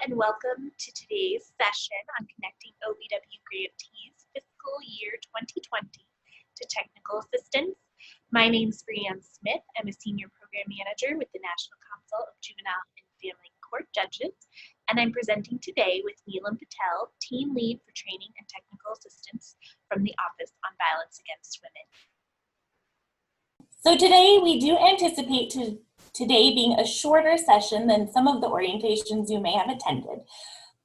and welcome to today's session on connecting OVW grantees fiscal year 2020 to technical assistance. My name is Brianne Smith. I'm a senior program manager with the National Council of Juvenile and Family Court Judges, and I'm presenting today with Neelam Patel, team lead for training and technical assistance from the Office on Violence Against Women. So today we do anticipate today being a shorter session than some of the orientations you may have attended.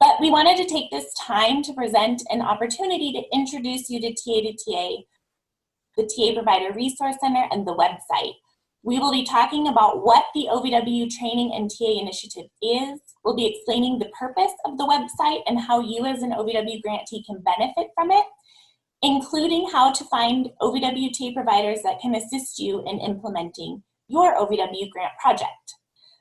But we wanted to take this time to present an opportunity to introduce you to TA2TA, the TA Provider Resource Center, and the website. We will be talking about what the OVW Training and TA Initiative is. We'll be explaining the purpose of the website and how you as an OVW grantee can benefit from it, including how to find OVW TA providers that can assist you in implementing your OVW grant project.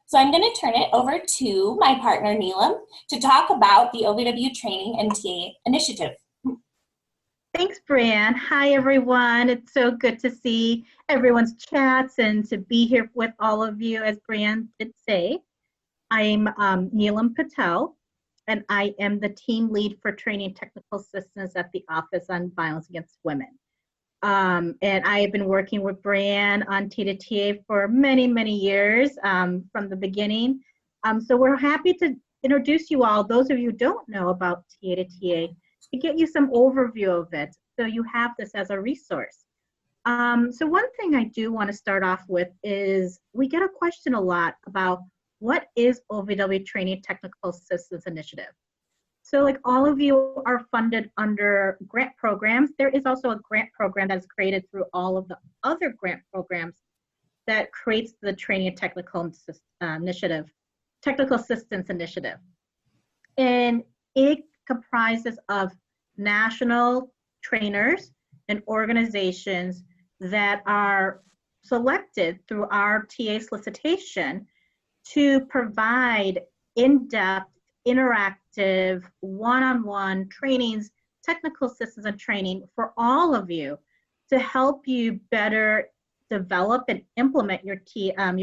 So I'm going to turn it over to my partner Neelam to talk about the OVW Training and TA Initiative. Thanks, Brianne. Hi, everyone. It's so good to see everyone's chats and to be here with all of you. As Brianne did say, I'm Neelam Patel, and I am the team lead for training technical assistance at the Office on Violence Against Women. And I have been working with Brianne on TA2TA for many, many years from the beginning. So we're happy to introduce you all, those of you who don't know about TA2TA, to get you some overview of it so you have this as a resource. So one thing I do want to start off with is we get a question a lot about what is OVW Training Technical Assistance Initiative? So like all of you are funded under grant programs, there is also a grant program that's created through all of the other grant programs that creates the Training and Technical Initiative, Technical Assistance Initiative. And it comprises of national trainers and organizations that are selected through our TA solicitation to provide in-depth, interactive, one-on-one trainings, technical assistance and training for all of you to help you better develop and implement your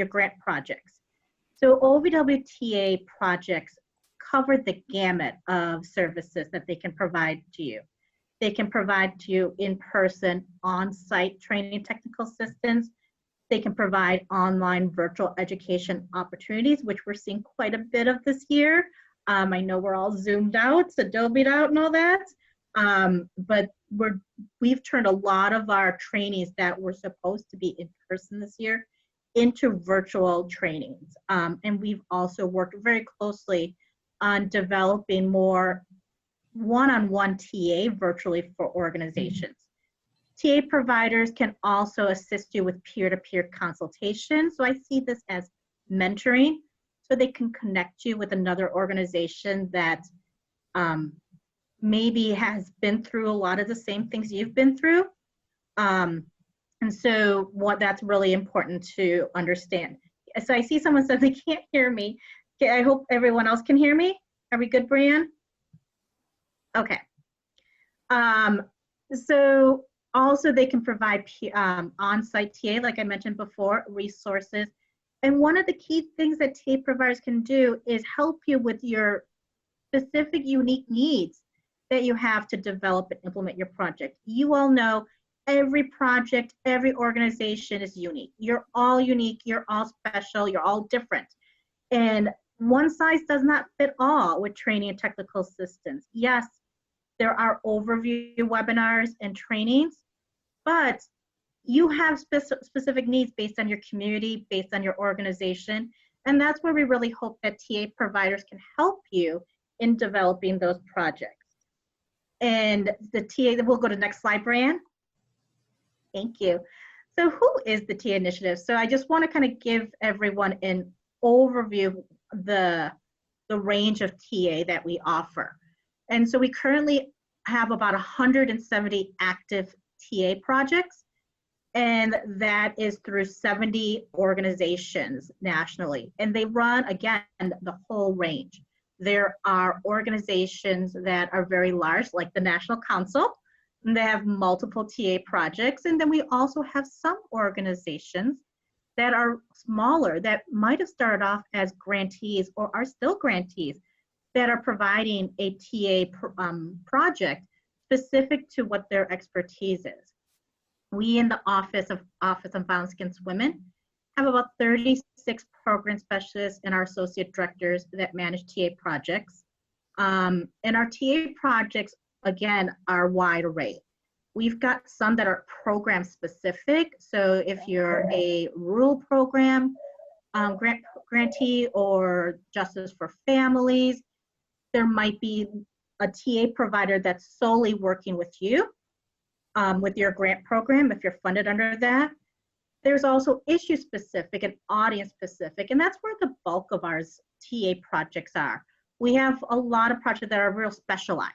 grant projects. So OVWTA projects cover the gamut of services that they can provide to you. They can provide to you in-person, on-site training technical assistance. They can provide online virtual education opportunities, which we're seeing quite a bit of this year. I know we're all Zoomed out, Adobe'd out and all that, but we've turned a lot of our trainings that were supposed to be in person this year into virtual trainings. And we've also worked very closely on developing more one-on-one TA virtually for organizations. TA providers can also assist you with peer-to-peer consultation. So I see this as mentoring, so they can connect you with another organization that maybe has been through a lot of the same things you've been through. And so that's really important to understand. So I see someone says they can't hear me. Okay, I hope everyone else can hear me. Are we good, Brianne? Okay. So also they can provide on-site TA, like I mentioned before, resources. And one of the key things that TA providers can do is help you with your specific unique needs that you have to develop and implement your project. You all know every project, every organization is unique. You're all unique, you're all special, you're all different. And one size does not fit all with training and technical assistance. Yes, there are overview webinars and trainings, but you have specific needs based on your community, based on your organization, and that's where we really hope that TA providers can help you in developing those projects. And the TA, we'll go to the next slide, Brianne. Thank you. So who is the TA Initiative? So I just want to kind of give everyone an overview of the range of TA that we offer. And so we currently have about 170 active TA projects, and that is through 70 organizations nationally. And they run, again, the whole range. There are organizations that are very large, like the National Council, and they have multiple TA projects. And then we also have some organizations that are smaller, that might have started off as grantees or are still grantees, that are providing a TA project specific to what their expertise is. We in the Office on Violence Against Women have about 36 program specialists and our associate directors that manage TA projects. And our TA projects, again, are wide array. We've got some that are program specific. So if you're a rural program grantee or Justice for Families, there might be a TA provider that's solely working with you with your grant program if you're funded under that. There's also issue specific and audience specific, and that's where the bulk of our TA projects are. We have a lot of projects that are real specialized.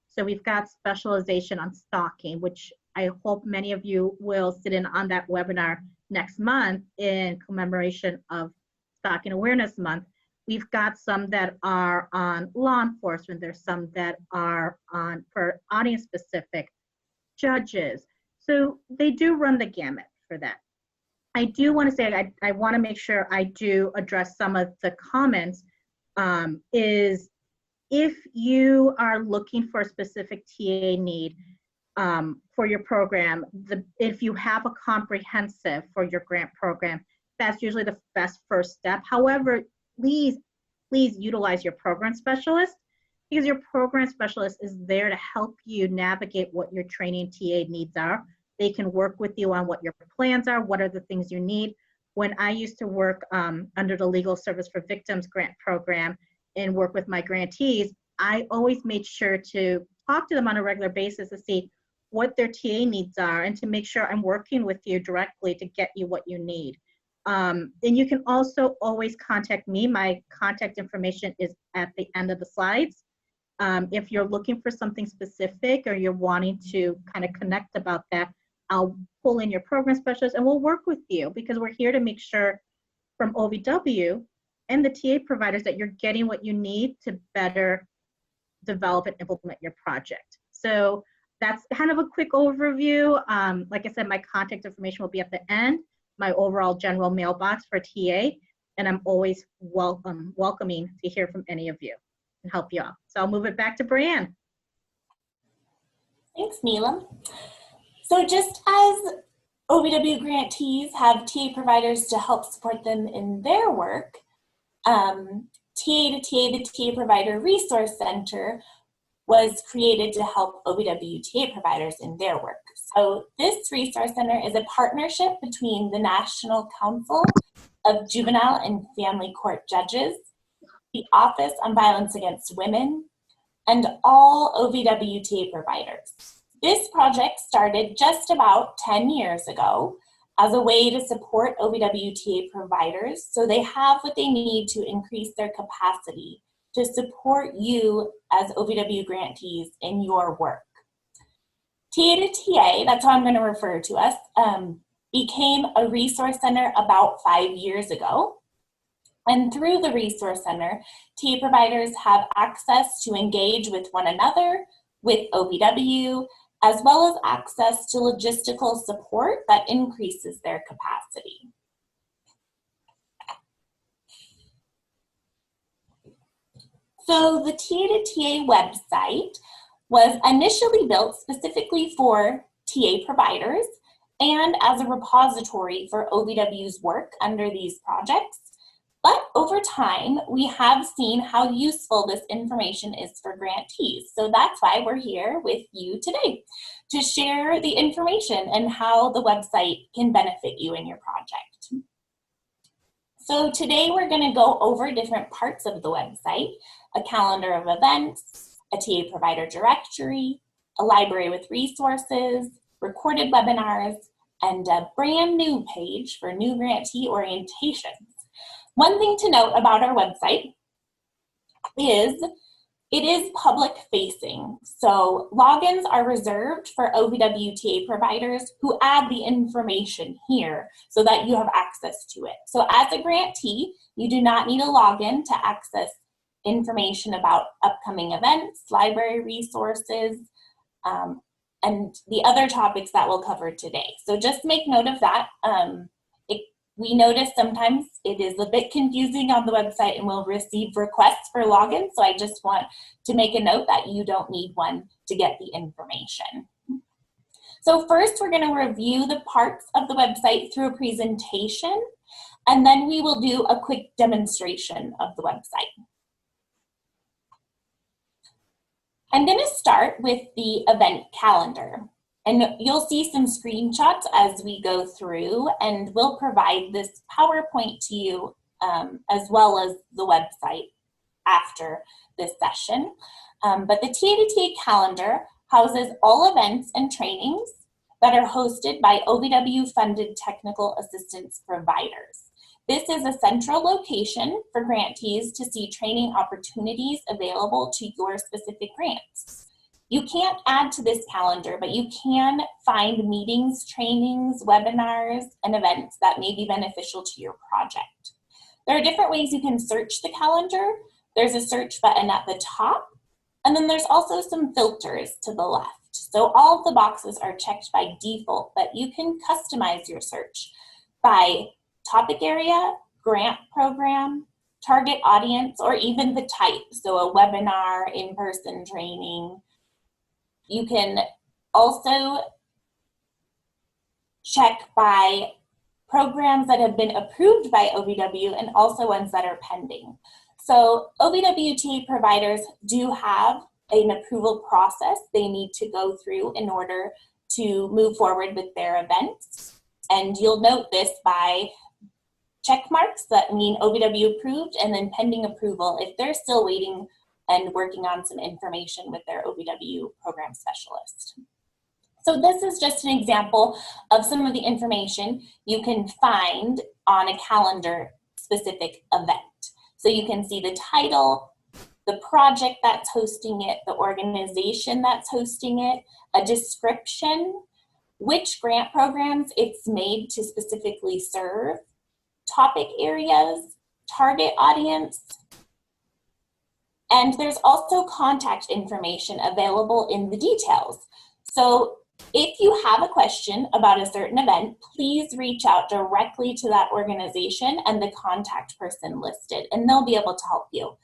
So we've got specialization on stalking, which I hope many of you will sit in on that webinar next month in commemoration of Stalking Awareness Month. We've got some that are on law enforcement. There's some that are on for audience specific, judges. So they do run the gamut for that. I do want to say, I want to make sure I do address some of the comments, is if you are looking for a specific TA need for your program, if you have a comprehensive for your grant program, that's usually the best first step. However, please utilize your program specialist, because your program specialist is there to help you navigate what your training TA needs are. They can work with you on what your plans are, what are the things you need. When I used to work under the Legal Service for Victims grant program and work with my grantees, I always made sure to talk to them on a regular basis to see what their TA needs are and to make sure I'm working with you directly to get you what you need. And you can also always contact me. My contact information is at the end of the slides. If you're looking for something specific or you're wanting to kind of connect about that, I'll pull in your program specialist and we'll work with you, because we're here to make sure from OVW and the TA providers that you're getting what you need to better develop and implement your project. So that's kind of a quick overview. Like I said, my contact information will be at the end, my overall general mailbox for TA, and I'm always welcoming to hear from any of you and help you out. So I'll move it back to Brianne. Thanks, Neelam. So just as OVW grantees have TA providers to help support them in their work, TA2TA, the TA Provider Resource Center, was created to help OVW TA providers in their work. So this Resource Center is a partnership between the National Council of Juvenile and Family Court Judges, the Office on Violence Against Women, and all OVW TA providers. This project started just about 10 years ago as a way to support OVW TA providers so they have what they need to increase their capacity to support you as OVW grantees in your work. TA2TA, that's how I'm going to refer to us, became a resource center about 5 years ago. And through the Resource Center, TA providers have access to engage with one another, with OVW, as well as access to logistical support that increases their capacity. So the TA2TA website was initially built specifically for TA providers and as a repository for OVW's work under these projects. But over time, we have seen how useful this information is for grantees. So that's why we're here with you today, to share the information and how the website can benefit you in your project. So today we're going to go over different parts of the website: a calendar of events, a TA provider directory, a library with resources, recorded webinars, and a brand new page for new grantee orientations. One thing to note about our website is it is public facing. So logins are reserved for OVW TA providers who add the information here so that you have access to it. So as a grantee, you do not need a login to access information about upcoming events, library resources, and the other topics that we'll cover today. So just make note of that. We notice sometimes it is a bit confusing on the website and we'll receive requests for login. So I just want to make a note that you don't need one to get the information. So first we're going to review the parts of the website through a presentation, and then we will do a quick demonstration of the website. I'm going to start with the event calendar. And you'll see some screenshots as we go through, and we'll provide this PowerPoint to you as well as the website after this session. But the TA2TA calendar houses all events and trainings that are hosted by OVW-funded technical assistance providers. This is a central location for grantees to see training opportunities available to your specific grants. You can't add to this calendar, but you can find meetings, trainings, webinars, and events that may be beneficial to your project. There are different ways you can search the calendar. There's a search button at the top, and then there's also some filters to the left. So all of the boxes are checked by default, but you can customize your search by topic area, grant program, target audience, or even the type. So a webinar, in-person training. You can also check by programs that have been approved by OVW and also ones that are pending. So OVW-TA providers do have an approval process they need to go through in order to move forward with their events. And you'll note this by check marks that mean OVW approved and then pending approval if they're still waiting and working on some information with their OVW program specialist. So this is just an example of some of the information you can find on a calendar specific event. So you can see the title, the project that's hosting it, the organization that's hosting it, a description, which grant programs it's made to specifically serve, topic areas, target audience, and there's also contact information available in the details. So if you have a question about a certain event, please reach out directly to that organization and the contact person listed, and they'll be able to help you.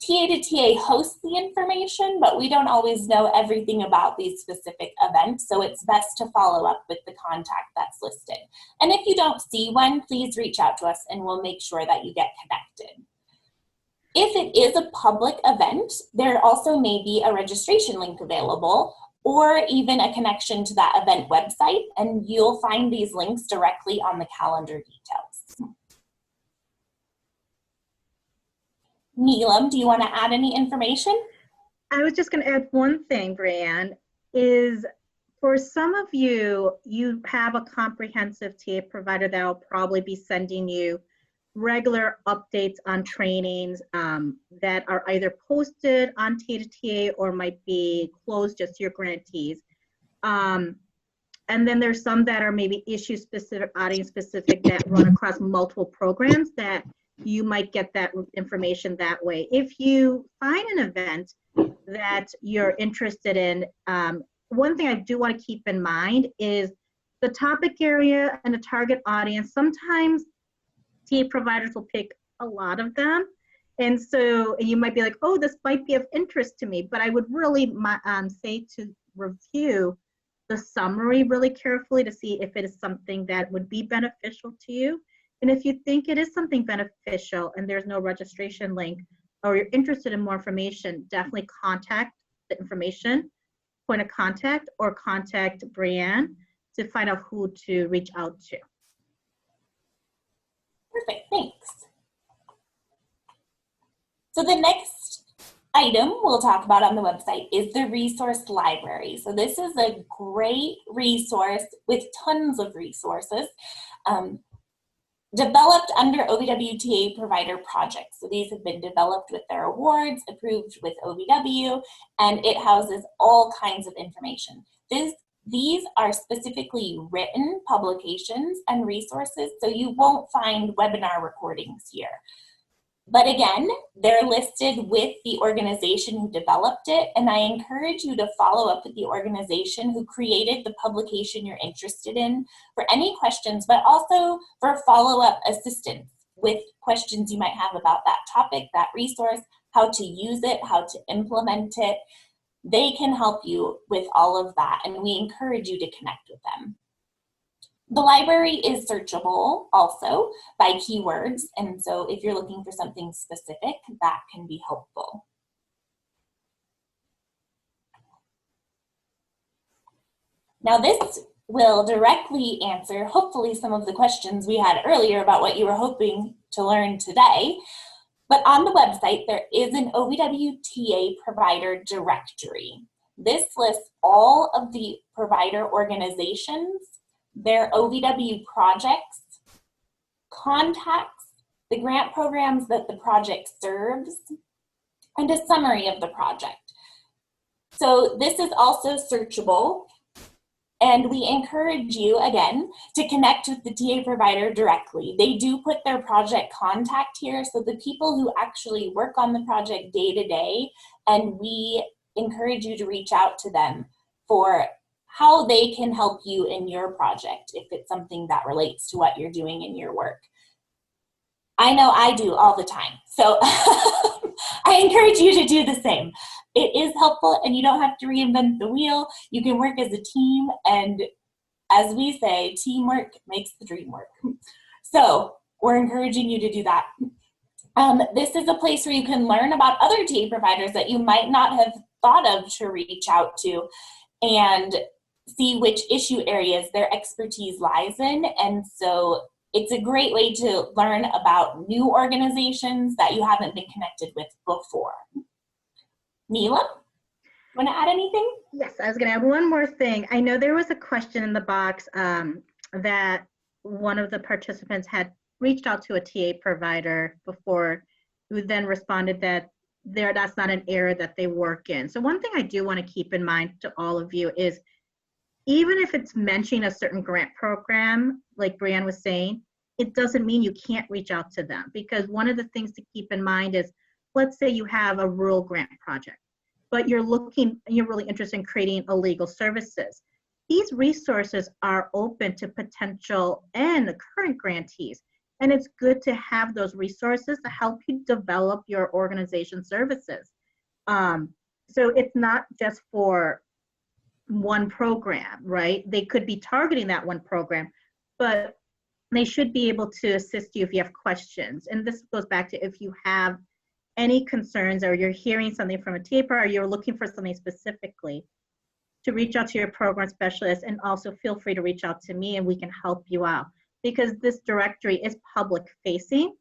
TA2TA hosts the information, but we don't always know everything about these specific events, so it's best to follow up with the contact that's listed. And if you don't see one, please reach out to us and we'll make sure that you get connected. If it is a public event, there also may be a registration link available or even a connection to that event website, and you'll find these links directly on the calendar details. Neelam, do you want to add any information? I was just going to add one thing, Brianne, is for some of you, you have a comprehensive TA provider that will probably be sending you regular updates on trainings that are either posted on TA2TA or might be closed just to your grantees. And then there's some that are maybe issue specific, audience specific, that run across multiple programs that you might get that information that way. If you find an event that you're interested in, one thing I do want to keep in mind is the topic area and the target audience. Sometimes TA providers will pick a lot of them. And so you might be like, oh, this might be of interest to me, but I would really say to review the summary really carefully to see if it is something that would be beneficial to you. And if you think it is something beneficial and there's no registration link, or you're interested in more information, definitely contact the information, point of contact, or contact Brianne to find out who to reach out to. Perfect, thanks. So the next item we'll talk about on the website is the resource library. So this is a great resource with tons of resources. Developed under OVW-TA provider projects. So these have been developed with their awards, approved with OVW, and it houses all kinds of information. These are specifically written publications and resources, so you won't find webinar recordings here. But again, they're listed with the organization who developed it, and I encourage you to follow up with the organization who created the publication you're interested in for any questions, but also for follow-up assistance with questions you might have about that topic, that resource, how to use it, how to implement it. They can help you with all of that, and we encourage you to connect with them. The library is searchable also by keywords, and so if you're looking for something specific, that can be helpful. Now this will directly answer, hopefully, some of the questions we had earlier about what you were hoping to learn today. But on the website, there is an OVW-TA provider directory. This lists all of the provider organizations, their OVW projects, contacts, the grant programs that the project serves, and a summary of the project. So this is also searchable, and we encourage you, again, to connect with the TA provider directly. They do put their project contact here, so the people who actually work on the project day to day, and we encourage you to reach out to them for how they can help you in your project if it's something that relates to what you're doing in your work. I know I do all the time, so I encourage you to do the same. It is helpful, and you don't have to reinvent the wheel. You can work as a team, and as we say, teamwork makes the dream work. So we're encouraging you to do that. This is a place where you can learn about other TA providers that you might not have thought of to reach out to, and see which issue areas their expertise lies in. And so it's a great way to learn about new organizations that you haven't been connected with before. Neela, want to add anything? Yes, I was going to add one more thing. I know there was a question in the box that one of the participants had reached out to a TA provider before, who then responded that that's not an area that they work in. So one thing I do want to keep in mind to all of you is, even if it's mentioning a certain grant program, like Brianne was saying, it doesn't mean you can't reach out to them. Because one of the things to keep in mind is, let's say you have a rural grant project, but you're really interested in creating illegal services. These resources are open to potential and current grantees. And it's good to have those resources to help you develop your organization services. So it's not just for one program, right? They could be targeting that one program, but they should be able to assist you if you have questions. And this goes back to, if you have any concerns, or you're hearing something from a TA or you're looking for something specifically, to reach out to your program specialist, and also feel free to reach out to me and we can help you out. Because this directory is public facing,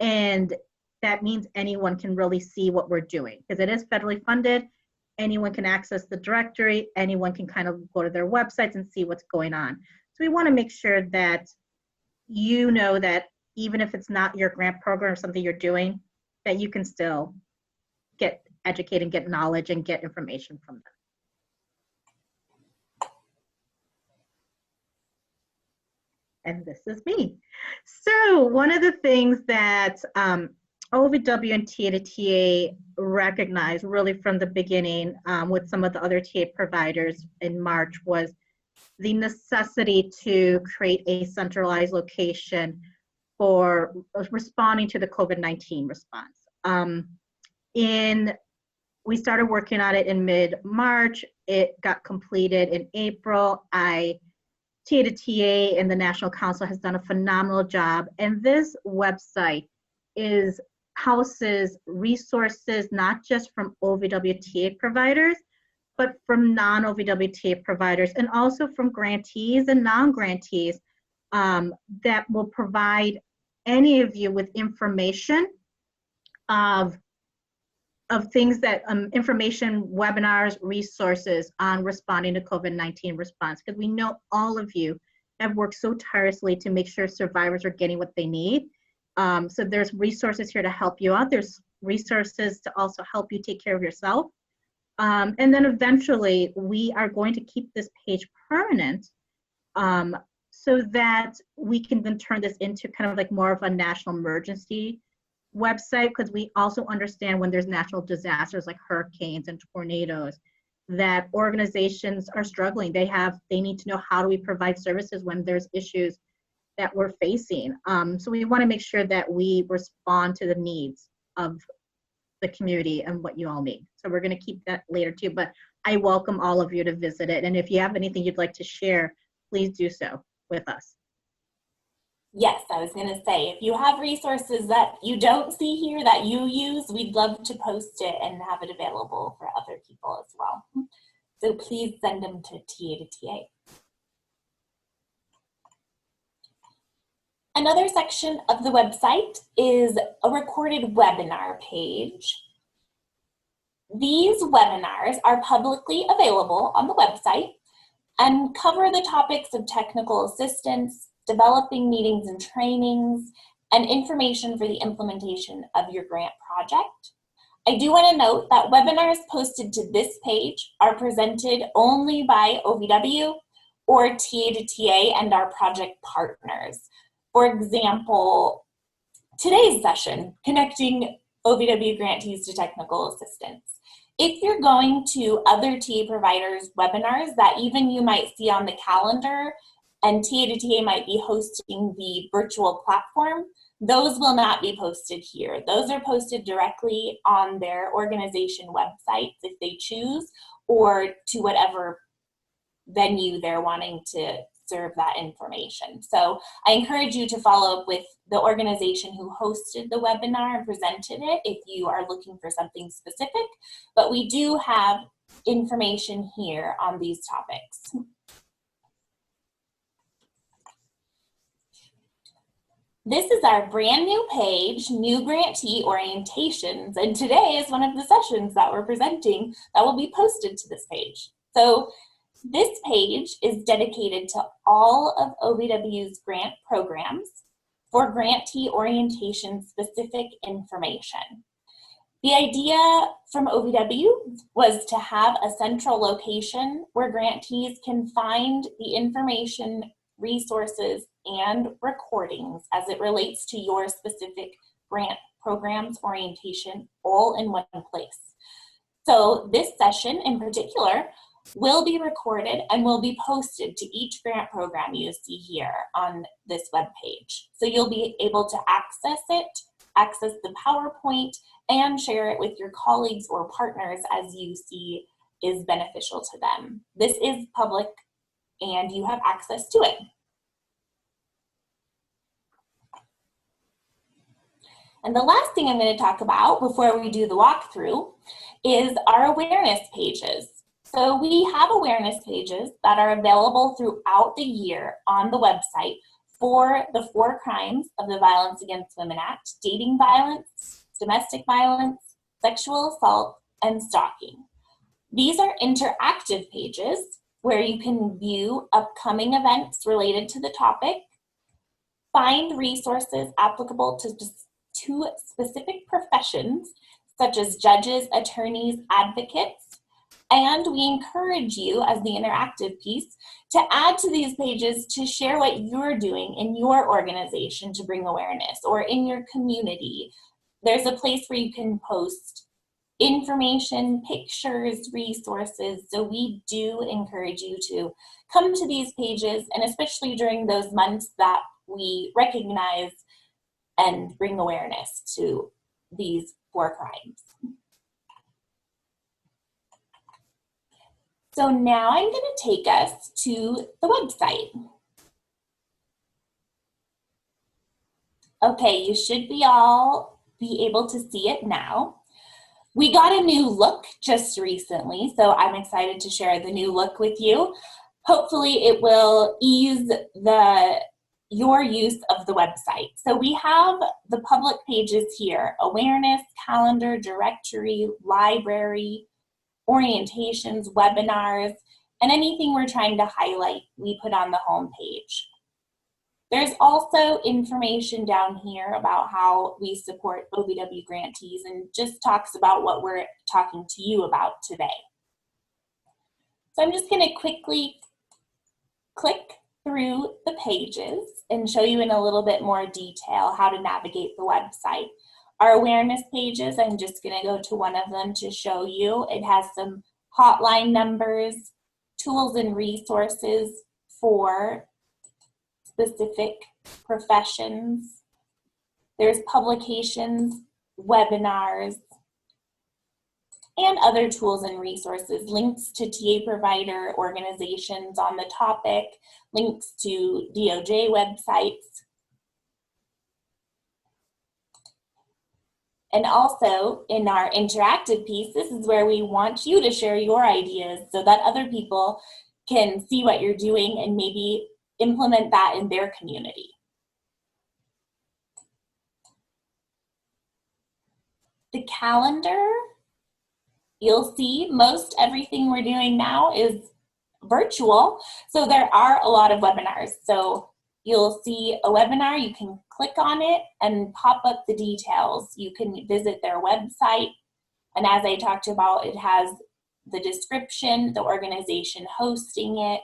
and that means anyone can really see what we're doing, because it is federally funded. Anyone can access the directory, anyone can kind of go to their websites and see what's going on. So we want to make sure that you know that even if it's not your grant program or something you're doing, that you can still get educated and get knowledge and get information from them. And this is me. So one of the things that OVW and TA2TA recognized really from the beginning with some of the other TA providers in March was the necessity to create a centralized location for responding to the COVID-19 response. We started working on it in mid-March. It got completed in April. TA2TA and the National Council has done a phenomenal job. And this website houses resources not just from OVW-TA providers, but from non-OVW-TA providers, and also from grantees and non-grantees that will provide any of you with information of things that, information, webinars, resources on responding to COVID-19 response, because we know all of you have worked so tirelessly to make sure survivors are getting what they need. So there's resources here to help you out. There's resources to also help you take care of yourself. And then eventually we are going to keep this page permanent so that we can then turn this into kind of like more of a national emergency website, because we also understand when there's natural disasters like hurricanes and tornadoes, that organizations are struggling. They need to know, how do we provide services when there's issues that we're facing. So we want to make sure that we respond to the needs of the community and what you all need. So we're going to keep that later too, but I welcome all of you to visit it. And if you have anything you'd like to share, please do so with us. Yes, I was going to say, if you have resources that you don't see here that you use, we'd love to post it and have it available for other people as well. So please send them to TA2TA. Another section of the website is a recorded webinar page. These webinars are publicly available on the website and cover the topics of technical assistance, developing meetings and trainings, and information for the implementation of your grant project. I do want to note that webinars posted to this page are presented only by OVW or TA2TA and our project partners. For example, today's session, Connecting OVW Grantees to Technical Assistance. If you're going to other TA providers' webinars that even you might see on the calendar, and TA2TA might be hosting the virtual platform, those will not be posted here. Those are posted directly on their organization websites if they choose, or to whatever venue they're wanting to serve that information. So I encourage you to follow up with the organization who hosted the webinar and presented it if you are looking for something specific, but we do have information here on these topics. This is our brand new page, New Grantee Orientations, and today is one of the sessions that we're presenting that will be posted to this page. So this page is dedicated to all of OVW's grant programs for grantee orientation specific information. The idea from OVW was to have a central location where grantees can find the information, resources, and recordings as it relates to your specific grant programs orientation all in one place. So this session in particular will be recorded and will be posted to each grant program you see here on this web page. So you'll be able to access it, access the PowerPoint, and share it with your colleagues or partners as you see is beneficial to them. This is public and you have access to it. And the last thing I'm going to talk about before we do the walkthrough is our awareness pages. So we have awareness pages that are available throughout the year on the website for the 4 crimes of the Violence Against Women Act: dating violence, domestic violence, sexual assault, and stalking. These are interactive pages where you can view upcoming events related to the topic, find resources applicable to specific professions such as judges, attorneys, advocates, and we encourage you as the interactive piece to add to these pages to share what you're doing in your organization to bring awareness or in your community. There's a place where you can post information, pictures, resources. So we do encourage you to come to these pages, and especially during those months that we recognize and bring awareness to these 4 crimes. So now I'm going to take us to the website. Okay, you should all be able to see it now. We got a new look just recently, so I'm excited to share the new look with you. Hopefully it will ease your use of the website. So we have the public pages here: awareness, calendar, directory, library, orientations, webinars, and anything we're trying to highlight, we put on the home page. There's also information down here about how we support OVW grantees and just talks about what we're talking to you about today. So I'm just going to quickly click through the pages and show you in a little bit more detail how to navigate the website. Our awareness pages, I'm just going to go to one of them to show you. It has some hotline numbers, tools and resources for specific professions. There's publications, webinars, and other tools and resources, links to TA provider organizations on the topic, links to DOJ websites. And also in our interactive piece, this is where we want you to share your ideas so that other people can see what you're doing and maybe implement that in their community. The calendar, you'll see most everything we're doing now is virtual. So there are a lot of webinars. So you'll see a webinar, you can click on it and pop up the details. You can visit their website. And as I talked about, it has the description, the organization hosting it,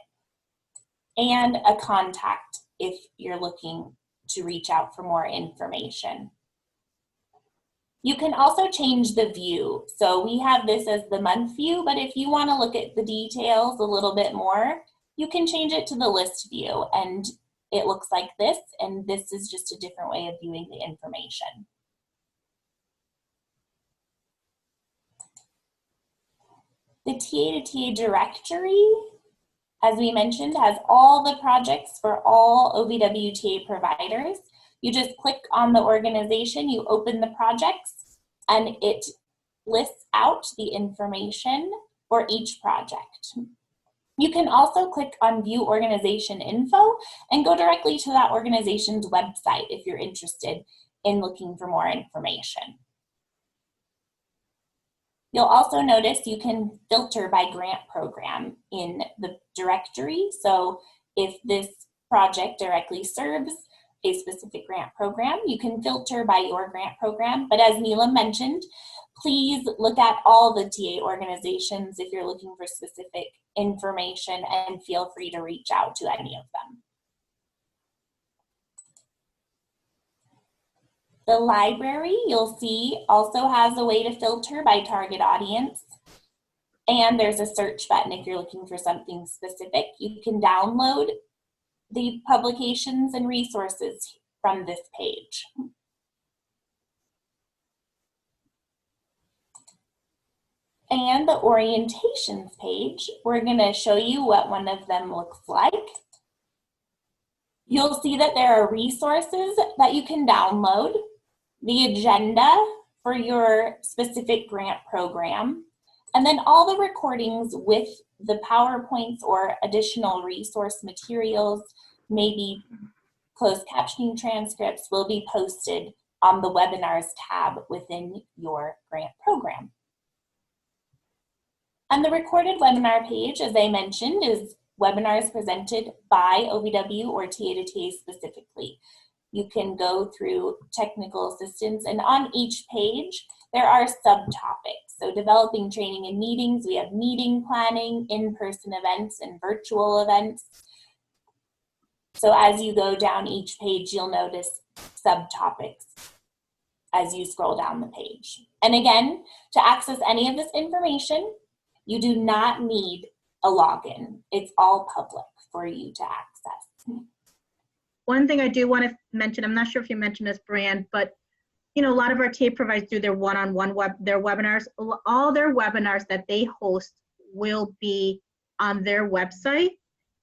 and a contact if you're looking to reach out for more information. You can also change the view. So we have this as the month view, but if you want to look at the details a little bit more, you can change it to the list view, and it looks like this, and this is just a different way of viewing the information. The TA2TA directory, as we mentioned, has all the projects for all OVWTA providers. You just click on the organization, you open the projects, and it lists out the information for each project. You can also click on View Organization Info and go directly to that organization's website if you're interested in looking for more information. You'll also notice you can filter by grant program in the directory. So if this project directly serves a specific grant program, you can filter by your grant program. But as Neela mentioned, please look at all the TA organizations if you're looking for specific information, and feel free to reach out to any of them. The library, you'll see, also has a way to filter by target audience. And there's a search button if you're looking for something specific. You can download the publications and resources from this page. And the orientations page, we're going to show you what one of them looks like. You'll see that there are resources that you can download, the agenda for your specific grant program, and then all the recordings with the PowerPoints or additional resource materials, maybe closed captioning transcripts, will be posted on the webinars tab within your grant program. And the recorded webinar page, as I mentioned, is webinars presented by OVW or TA2TA specifically. You can go through technical assistance, and on each page, there are subtopics. So developing training and meetings, we have meeting planning, in-person events, and virtual events. So as you go down each page, you'll notice subtopics as you scroll down the page. And again, to access any of this information, you do not need a login. It's all public for you to access. One thing I do want to mention, I'm not sure if you mentioned this, Brian, but you know, a lot of our TA providers do their one-on-one their webinars. All their webinars that they host will be on their website.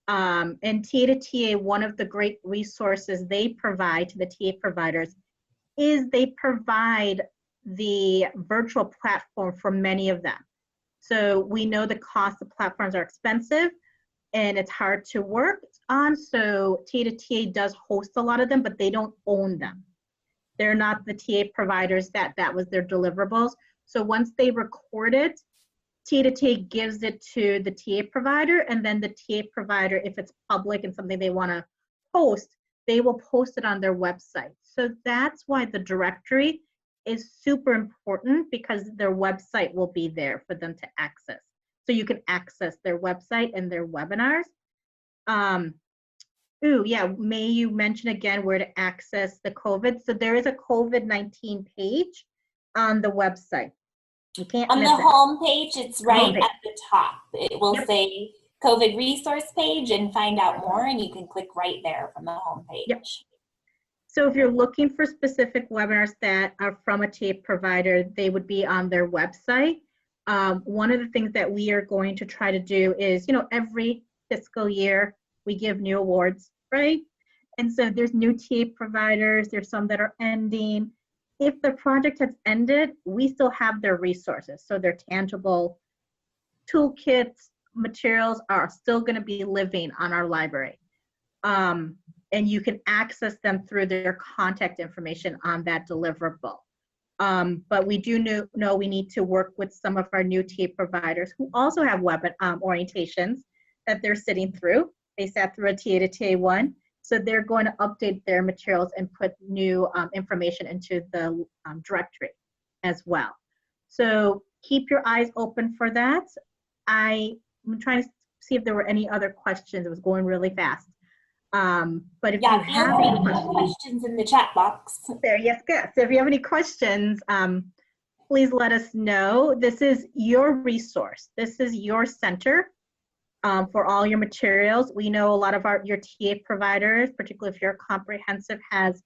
And TA2TA, one of the great resources they provide to the TA providers is they provide the virtual platform for many of them. So we know the cost of platforms are expensive and it's hard to work on. So TA2TA does host a lot of them, but they don't own them. They're not the TA providers that was their deliverables. So once they record it, TA2TA gives it to the TA provider, and then the TA provider, if it's public and something they want to post, they will post it on their website. So that's why the directory is super important, because their website will be there for them to access. So you can access their website and their webinars. Ooh, yeah, may you mention again where to access the COVID? So there is a COVID-19 page on the website. You can't On the miss it. home page, it's right Homepage. at the top. It will Yep. say COVID resource page and find out more, and you can click right there from the home page. Yep. So if you're looking for specific webinars that are from a TA provider, they would be on their website. One of the things that we are going to try to do is, every fiscal year we give new awards, right? And so there's new TA providers, there's some that are ending. If the project has ended, we still have their resources. So their tangible toolkits, materials are still going to be living on our library. And you can access them through their contact information on that deliverable. But we do know we need to work with some of our new TA providers who also have web orientations that they're sitting through. They sat through a TA2TA1, so they're going to update their materials and put new information into the directory as well. So keep your eyes open for that. I'm trying to see if there were any other questions. It was going really fast. But if you have any questions in the chat box. there, yes, good. So if you have any questions, please let us know. This is your resource. This is your center for all your materials. We know a lot of your TA providers, particularly if you're comprehensive, has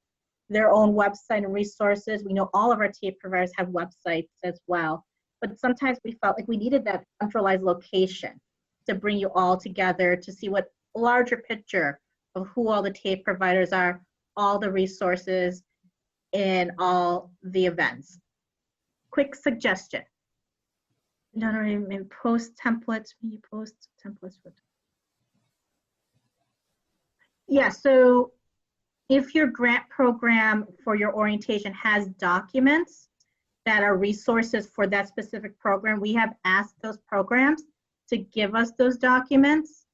their own website and resources. We know all of our TA providers have websites as well. But sometimes we felt like we needed that centralized location to bring you all together to see what larger picture of who all the TA providers are, all the resources, and all the events. Quick suggestion. No, maybe post templates. Maybe post templates. Yeah, so if your grant program for your orientation has documents that are resources for that specific program, we have asked those programs to give us those documents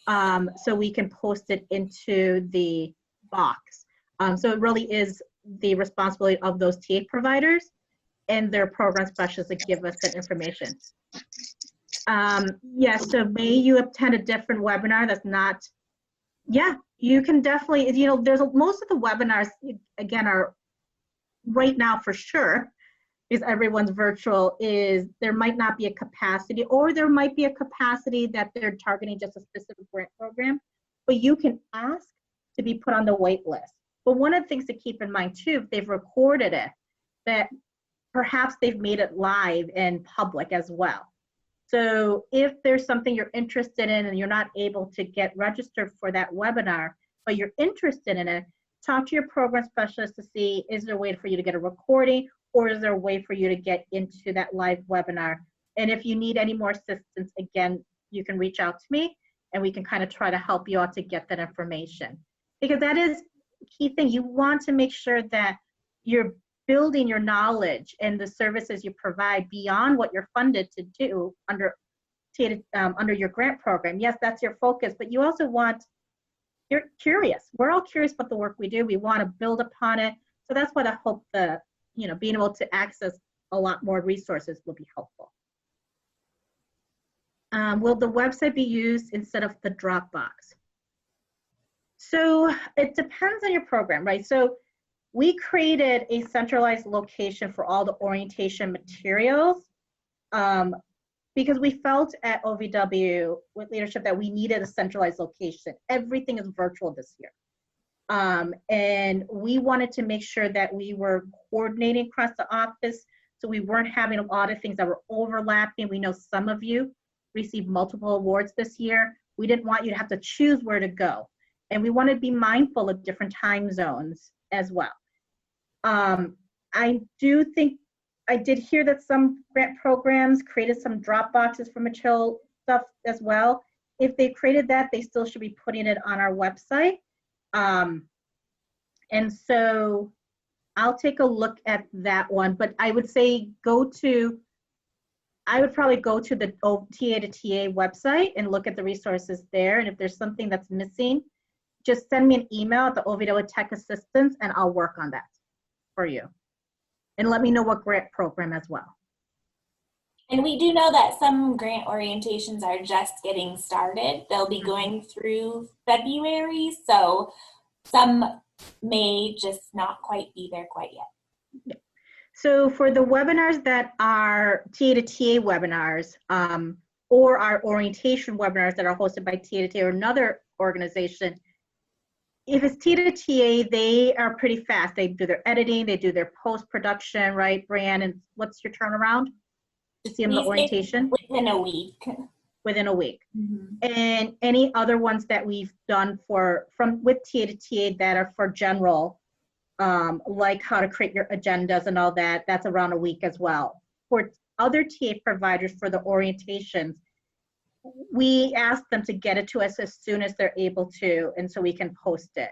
so we can post it into the box. So it really is the responsibility of those TA providers and their program specialists to give us that information. Yes, so may you attend a different webinar that's not, yeah, you can definitely, there's most of the webinars, again, are right now for sure, because everyone's virtual, is there might not be a capacity, or there might be a capacity that they're targeting just a specific grant program, but you can ask to be put on the wait list. But one of the things to keep in mind too, if they've recorded it, that perhaps they've made it live and public as well. So if there's something you're interested in and you're not able to get registered for that webinar, but you're interested in it, talk to your program specialist to see, is there a way for you to get a recording, or is there a way for you to get into that live webinar? And if you need any more assistance, again, you can reach out to me and we can kind of try to help you out to get that information. Because that is a key thing. You want to make sure that you're building your knowledge and the services you provide beyond what you're funded to do under your grant program. Yes, that's your focus, but you also you're curious. We're all curious about the work we do. We want to build upon it. So that's what I hope being able to access a lot more resources will be helpful. Will the website be used instead of the Dropbox? So it depends on your program, right? So we created a centralized location for all the orientation materials because we felt at OVW with leadership that we needed a centralized location. Everything is virtual this year. And we wanted to make sure that we were coordinating across the office so we weren't having a lot of things that were overlapping. We know some of you received multiple awards this year. We didn't want you to have to choose where to go. And we wanted to be mindful of different time zones as well. I did hear that some grant programs created some drop boxes for material stuff as well. If they created that, they still should be putting it on our website. And so I'll take a look at that one, but I would say I would probably go to the TA2TA website and look at the resources there. And if there's something that's missing, just send me an email at the OVW Tech Assistance and I'll work on that for you. And let me know what grant program as well. And we do know that some grant orientations are just getting started. They'll be going through February, so some may just not quite be there quite yet. So for the webinars that are TA2TA webinars, or our orientation webinars that are hosted by TA2TA or another organization, if it's TA2TA, they are pretty fast. They do their editing, they do their post-production, right, Brianne? And what's your turnaround to see them the orientation? Within a week. Within a week. And any other ones that we've done with TA2TA that are for general, like how to create your agendas and all that, that's around a week as well. For other TA providers for the orientations, we ask them to get it to us as soon as they're able to, and so we can post it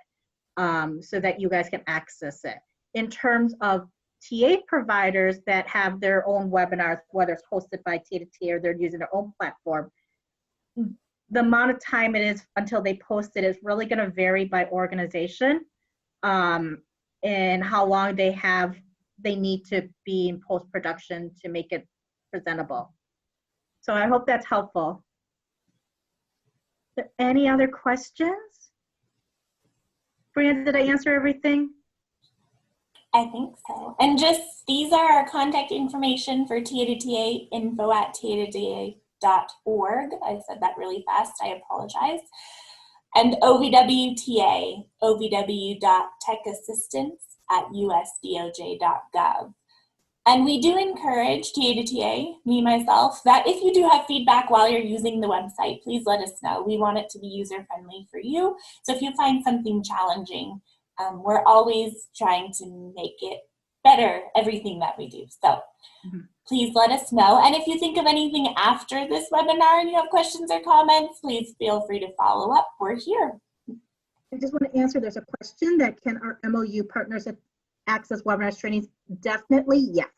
so that you guys can access it. In terms of TA providers that have their own webinars, whether it's hosted by TA2TA or they're using their own platform, the amount of time it is until they post it is really going to vary by organization, and how long they need to be in post-production to make it presentable. So I hope that's helpful. Are there any other questions? Brianne, did I answer everything? I think so. And just, these are our contact information for TA2TA, info@TA2TA.org. I said that really fast, I apologize. And OVWTA, ovw.techassistance@usdoj.gov. And we do encourage TA2TA, me, myself, that if you do have feedback while you're using the website, please let us know. We want it to be user-friendly for you. So if you find something challenging, we're always trying to make it better, everything that we do. So please let us know. And if you think of anything after this webinar and you have questions or comments, please feel free to follow up. We're here. I just want to answer, there's a question that can our MOU partners access webinars trainings? Definitely yes.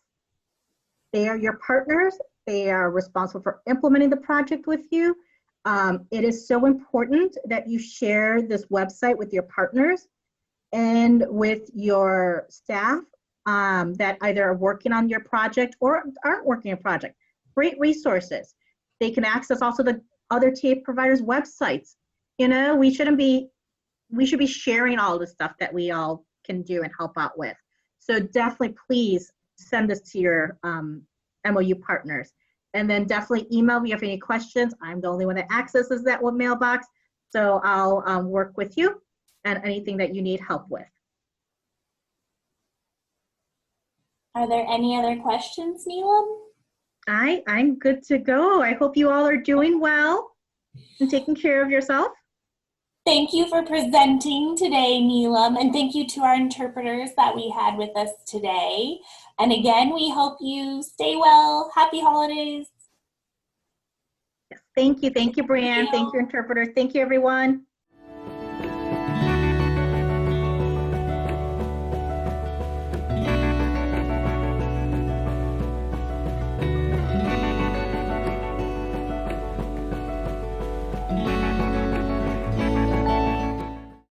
They are your partners. They are responsible for implementing the project with you. It is so important that you share this website with your partners and with your staff that either are working on your project or aren't working on a project. Great resources. They can access also the other TA providers' websites. You know, we should be sharing all the stuff that we all can do and help out with. So definitely please send this to your MOU partners. And then definitely email me if you have any questions. I'm the only one that accesses that one mailbox. So I'll work with you and anything that you need help with. Are there any other questions, Neelam? I'm good to go. I hope you all are doing well and taking care of yourself. Thank you for presenting today, Neelam, and thank you to our interpreters that we had with us today. And again, we hope you stay well. Happy holidays. Yes, thank you. Thank you, Brianne. Thank you, interpreters. Thank you, everyone.